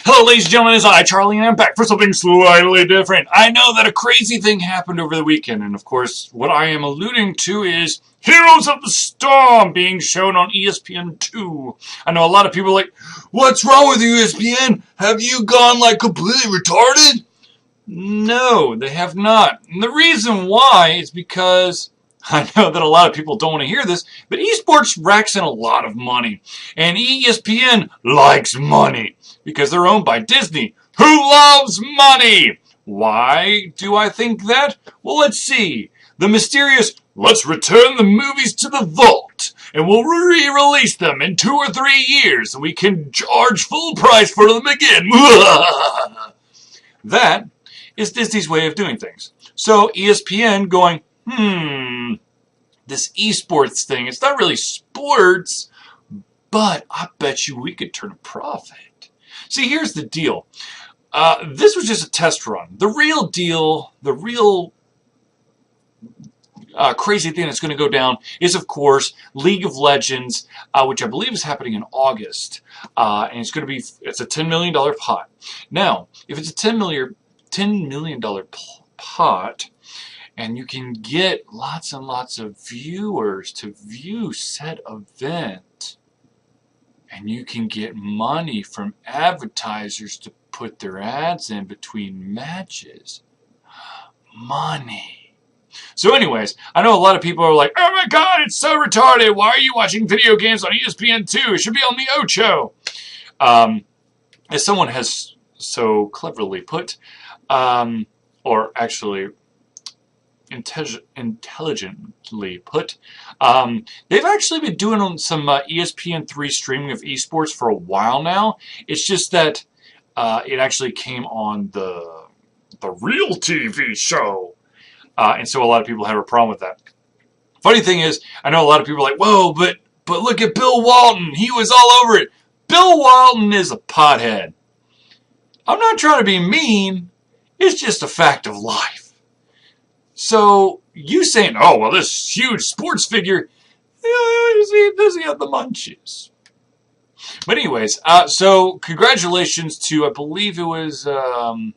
Hello, ladies and gentlemen, it's I, Charlie, and I'm back for something slightly different. I know that a crazy thing happened over the weekend, and of course, what I am alluding to is Heroes of the Storm being shown on ESPN2. I know a lot of people are like, what's wrong with you, ESPN? Have you gone, completely retarded? No, they have not. And the reason why is because I know that a lot of people don't want to hear this, but esports racks in a lot of money. And ESPN likes money because they're owned by Disney, who loves money. Why do I think that? Well, let's see. The mysterious, let's return the movies to the vault, and we'll re-release them in 2 or 3 years, so we can charge full price for them again. That is Disney's way of doing things. So ESPN going, this esports thing, it's not really sports, but I bet you we could turn a profit. See, here's the deal. This was just a test run. The real deal, the real crazy thing that's going to go down is, of course, League of Legends, which I believe is happening in August. And it's going to be, it's a $10 million pot. Now, if it's a $10 million pot, and you can get lots and lots of viewers to view said event, and you can get money from advertisers to put their ads in between matches. Money. So anyways, I know a lot of people are like, oh my god, it's so retarded. Why are you watching video games on ESPN2? It should be on the Ocho. As someone has so cleverly put, or actually intelligently put, they've actually been doing some ESPN3 streaming of esports for a while now. It's just that it actually came on the real TV show, and so a lot of people have a problem with that. Funny thing is, I know a lot of people are like, whoa, but look at Bill Walton. He was all over it. Bill Walton is a pothead. I'm not trying to be mean. It's just a fact of life. So, you saying, oh, well, this huge sports figure, does he have the munchies? But anyways, so congratulations to, I believe it was the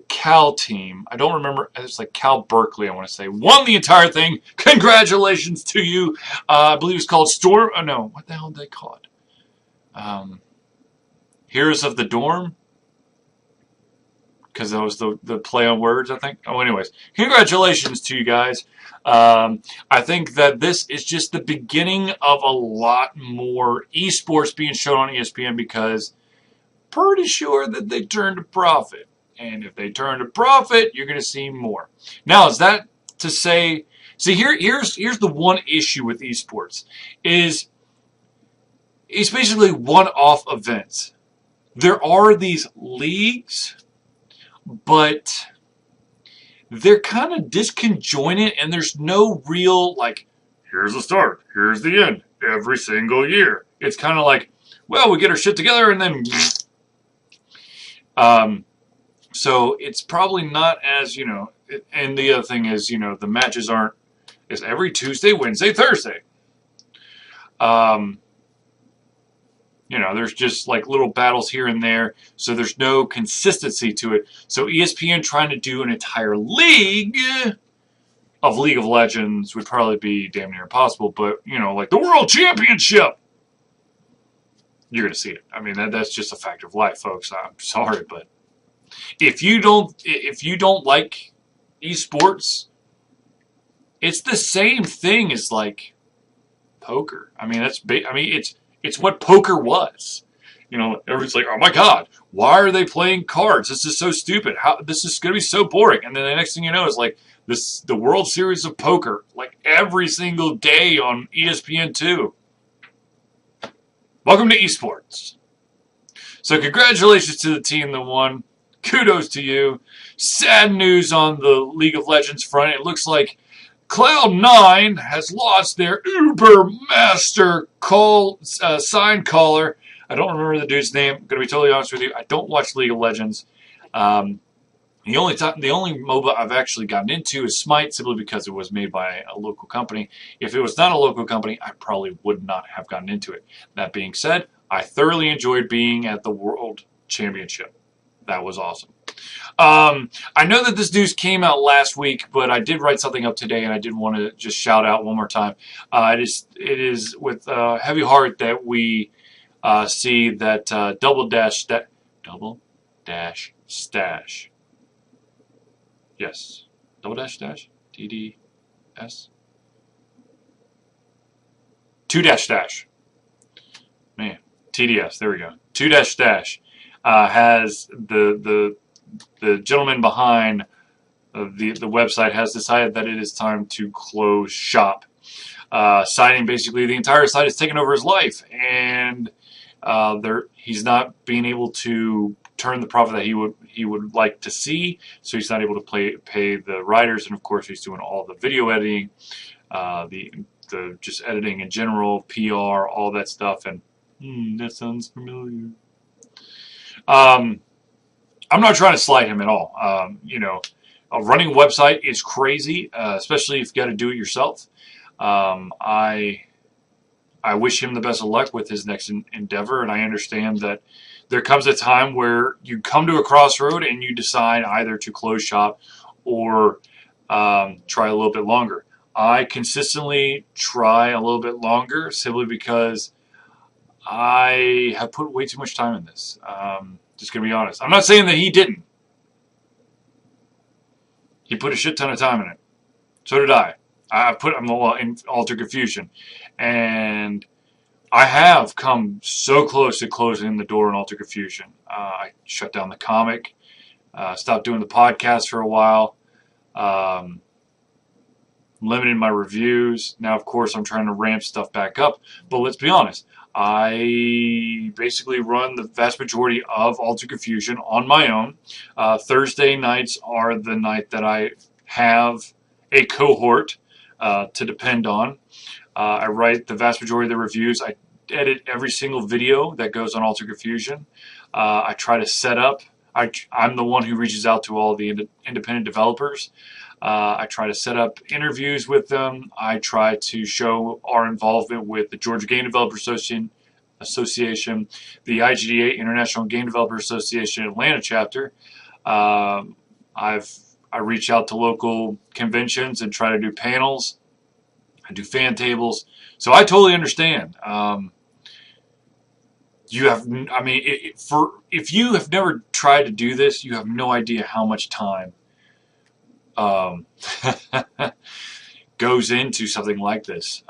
Cal team. I don't remember, it's like Cal Berkeley, I want to say, won the entire thing. Congratulations to you. I believe it's called Storm, oh no, what the hell did they call it? Heroes of the Dorm? Because that was the play on words, I think. Oh, anyways, congratulations to you guys. I think that this is just the beginning of a lot more esports being shown on ESPN, because pretty sure that they turned a profit. And if they turn a profit, you're going to see more. Now, is that to say, see, here's the one issue with esports, is it's basically one-off events. There are these leagues, but they're kind of disconjointed, and there's no real, here's the start, here's the end, every single year. It's kind of like, well, we get our shit together, and then, so it's probably not as, and the other thing is, the matches aren't, it's every Tuesday, Wednesday, Thursday. There's just little battles here and there, so there's no consistency to it. So ESPN trying to do an entire league of League of Legends would probably be damn near impossible, but, like the World Championship, you're going to see it. I mean, that's just a fact of life, folks. I'm sorry, but if you don't like esports, it's the same thing as, poker. I mean, it's what poker was. Everyone's like, oh my god, why are they playing cards? This is so stupid. This is going to be so boring. And then the next thing you know is the World Series of Poker, every single day on ESPN2. Welcome to esports. So congratulations to the team that won. Kudos to you. Sad news on the League of Legends front. It looks like Cloud9 has lost their Uber Master sign caller. I don't remember the dude's name. I'm going to be totally honest with you. I don't watch League of Legends. The only MOBA I've actually gotten into is Smite, simply because it was made by a local company. If it was not a local company, I probably would not have gotten into it. That being said, I thoroughly enjoyed being at the World Championship. That was awesome. I know that this news came out last week, but I did write something up today, and I did want to just shout out one more time. It is with heavy heart that we see that Double Dash Stash. Yes, Double Dash Dash TDS 2-Dash. Man, TDS. There we go. 2-Dash has the gentleman behind the website has decided that it is time to close shop, citing basically the entire site has taken over his life, and he's not being able to turn the profit that he would like to see, so he's not able to pay the writers, and of course he's doing all the video editing, the just editing in general, PR, all that stuff, and that sounds familiar. I'm not trying to slight him at all. Running a website is crazy, especially if you got to do it yourself. I wish him the best of luck with his next endeavor, and I understand that there comes a time where you come to a crossroad and you decide either to close shop or try a little bit longer. I consistently try a little bit longer simply because I have put way too much time in this. Just going to be honest. I'm not saying that he didn't. He put a shit ton of time in it. So did I. I'm in Alter Confusion. And I have come so close to closing the door in Alter Confusion. I shut down the comic, stopped doing the podcast for a while, limited my reviews. Now, of course, I'm trying to ramp stuff back up. But let's be honest. I basically run the vast majority of Alter Confusion on my own. Thursday nights are the night that I have a cohort to depend on. I write the vast majority of the reviews. I edit every single video that goes on Alter Confusion. I try to set up. I'm the one who reaches out to all the independent developers. I try to set up interviews with them. I try to show our involvement with the Georgia Game Developer Association, the IGDA, International Game Developer Association Atlanta chapter. I reach out to local conventions and try to do panels. I do fan tables. So I totally understand. If you have never tried to do this, you have no idea how much time goes into something like this.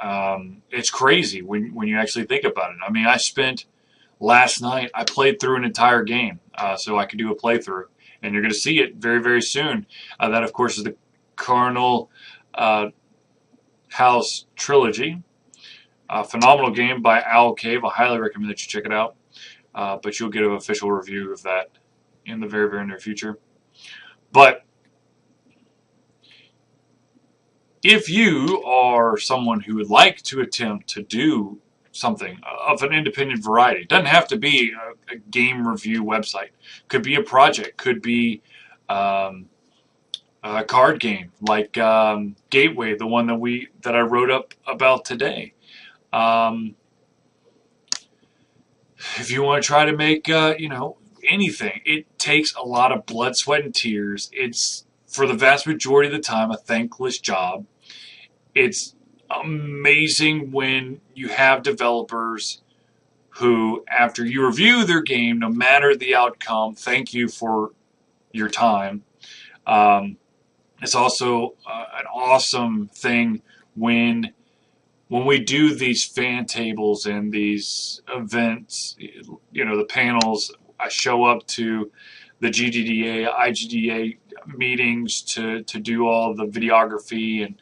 It's crazy when you actually think about it. I mean, last night, I played through an entire game so I could do a playthrough. And you're going to see it very, very soon. That, of course, is the Carnal House Trilogy. A phenomenal game by Owl Cave. I highly recommend that you check it out. But you'll get an official review of that in the very, very near future. But if you are someone who would like to attempt to do something of an independent variety, it doesn't have to be a game review website. Could be a project. Could be a card game like Gateway, the one that I wrote up about today. If you want to try to make anything, it takes a lot of blood, sweat, and tears. It's for the vast majority of the time a thankless job. It's amazing when you have developers who, after you review their game, no matter the outcome, thank you for your time. It's also an awesome thing when we do these fan tables and these events, the panels. I show up to the GDDA, IGDA meetings to do all the videography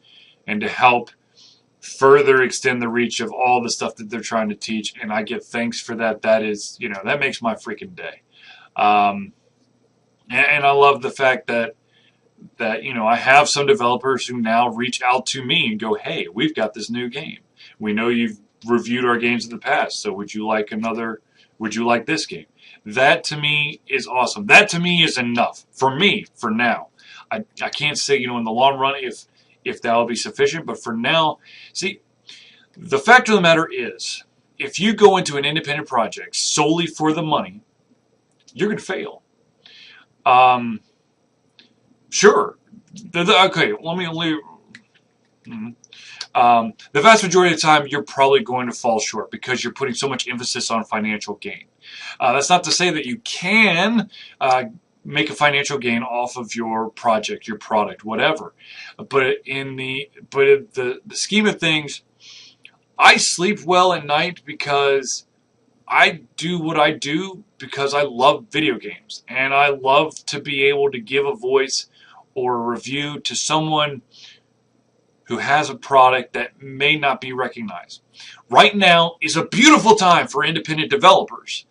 and to help further extend the reach of all the stuff that they're trying to teach, and I get thanks for that. That is, that makes my freaking day. And I love the fact that I have some developers who now reach out to me and go, hey, we've got this new game. We know you've reviewed our games in the past, so would you like this game? That to me is awesome. That to me is enough for me for now. I can't say, in the long run if that will be sufficient, but for now, see, the fact of the matter is if you go into an independent project solely for the money, you're going to fail. Sure. Okay, let me leave. The vast majority of the time, you're probably going to fall short because you're putting so much emphasis on financial gain. That's not to say that you can make a financial gain off of your project, your product, whatever. But in the scheme of things, I sleep well at night because I do what I do because I love video games, and I love to be able to give a voice or a review to someone who has a product that may not be recognized. Right now is a beautiful time for independent developers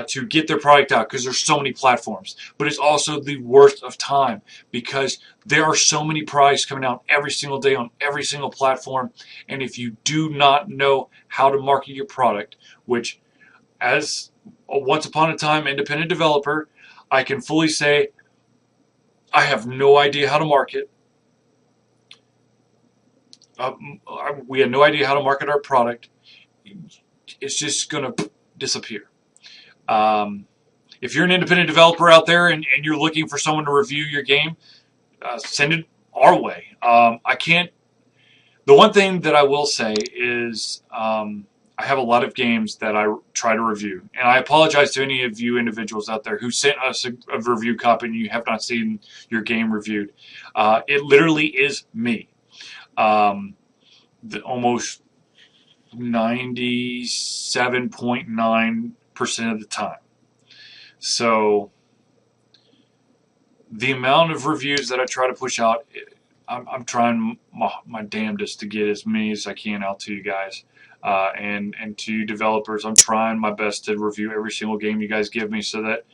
to get their product out because there's so many platforms. But it's also the worst of time because there are so many products coming out every single day on every single platform. And if you do not know how to market your product, which as a once upon a time independent developer, I can fully say I have no idea how to market. We had no idea how to market our product. It's just going to disappear. If you're an independent developer out there and you're looking for someone to review your game, send it our way. I can't. The one thing that I will say is I have a lot of games that I try to review, and I apologize to any of you individuals out there who sent us a review copy and you have not seen your game reviewed. It literally is me. Almost 97.9% of the time. So the amount of reviews that I try to push out, I'm trying my damnedest to get as many as I can out to you guys. And to you developers, I'm trying my best to review every single game you guys give me so that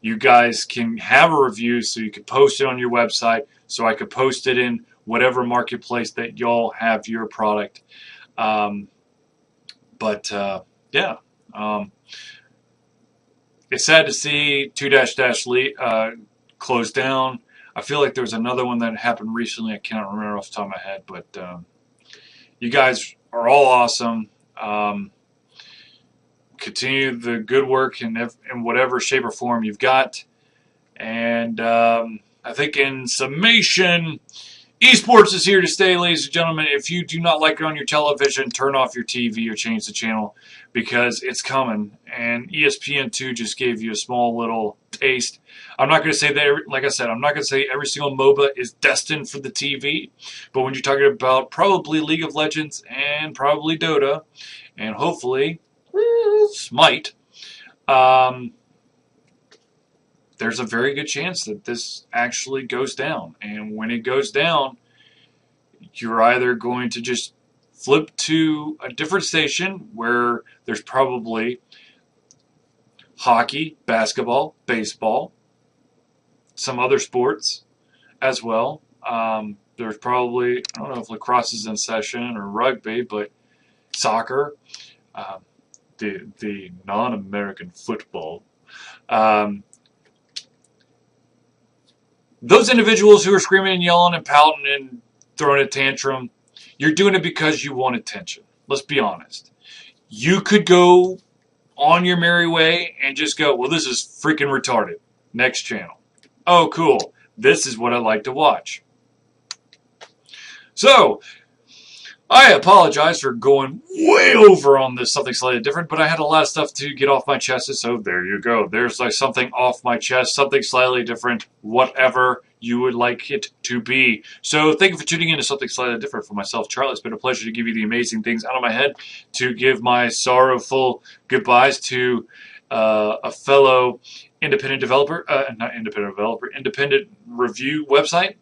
you guys can have a review so you can post it on your website, so I could post it in whatever marketplace that y'all have your product. Yeah. It's sad to see 2-Lee close down. I feel like there was another one that happened recently. I cannot remember off the top of my head, but you guys are all awesome. Continue the good work in whatever shape or form you've got. And I think in summation, esports is here to stay, ladies and gentlemen. If you do not like it on your television, turn off your TV or change the channel because it's coming. And ESPN2 just gave you a small little taste. I'm not going to say that, like I said, I'm not going to say every single MOBA is destined for the TV. But when you're talking about probably League of Legends and probably Dota and hopefully Smite, there's a very good chance that this actually goes down. And when it goes down, you're either going to just flip to a different station where there's probably hockey, basketball, baseball, some other sports as well. There's probably, I don't know if lacrosse is in session or rugby, but soccer, the non-American football. Those individuals who are screaming and yelling and pouting and throwing a tantrum, you're doing it because you want attention. Let's be honest. You could go on your merry way and just go, well, this is freaking retarded. Next channel. Oh, cool. This is what I like to watch. So, I apologize for going way over on this something slightly different, but I had a lot of stuff to get off my chest, so there you go. There's like something off my chest, something slightly different, whatever you would like it to be. So thank you for tuning in to Something Slightly Different. For myself, Charlie, it's been a pleasure to give you the amazing things out of my head, to give my sorrowful goodbyes to a fellow independent developer, independent review website.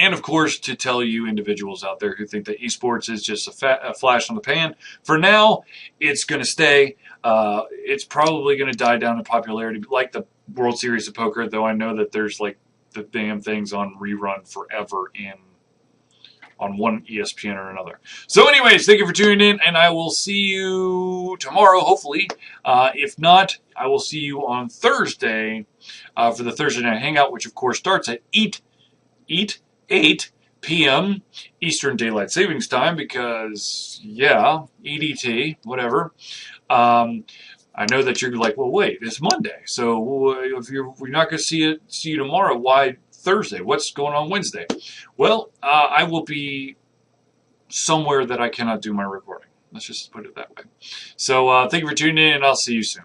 And, of course, to tell you individuals out there who think that esports is just a flash on the pan, for now, it's going to stay. It's probably going to die down in popularity, like the World Series of Poker, though I know that there's, like, the damn things on rerun forever on one ESPN or another. So, anyways, thank you for tuning in, and I will see you tomorrow, hopefully. If not, I will see you on Thursday for the Thursday Night Hangout, which, of course, starts at 8 p.m. Eastern Daylight Savings Time because, yeah, EDT, whatever. Um, I know that you're like, well, wait, it's Monday, so if we're not going to see you tomorrow, why Thursday? What's going on Wednesday? Well, I will be somewhere that I cannot do my recording. Let's just put it that way. So thank you for tuning in, and I'll see you soon.